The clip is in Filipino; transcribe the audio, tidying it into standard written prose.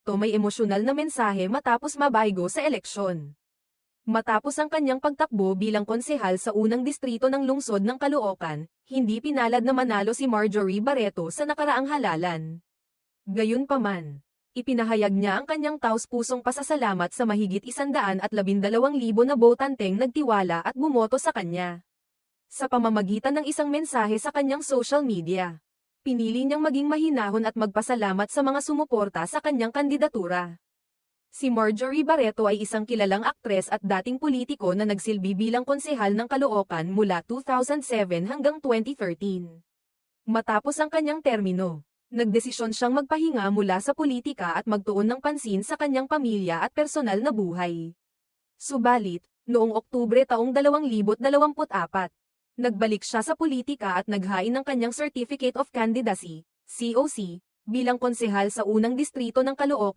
proyekto may emosyonal na mensahe matapos mabaygo sa eleksyon. Matapos ang kanyang pagtakbo bilang konsehal sa unang distrito ng lungsod ng Caloocan, hindi pinalad na manalo si Marjorie Barreto sa nakaraang halalan. Gayunpaman, ipinahayag niya ang kanyang taos-pusong pasasalamat sa mahigit 112,000 na botanteng nagtiwala at bumoto sa kanya. Sa pamamagitan ng isang mensahe sa kanyang social media, pinili niyang maging mahinahon at magpasalamat sa mga sumuporta sa kanyang kandidatura. Si Marjorie Barreto ay isang kilalang aktres at dating politiko na nagsilbi bilang konsehal ng Caloocan mula 2007 hanggang 2013. Matapos ang kanyang termino, nagdesisyon siyang magpahinga mula sa politika at magtuon ng pansin sa kanyang pamilya at personal na buhay. Subalit, noong Oktubre taong 2024, nagbalik siya sa politika at naghain ng kanyang Certificate of Candidacy, COC, bilang konsehal sa unang distrito ng Caloocan.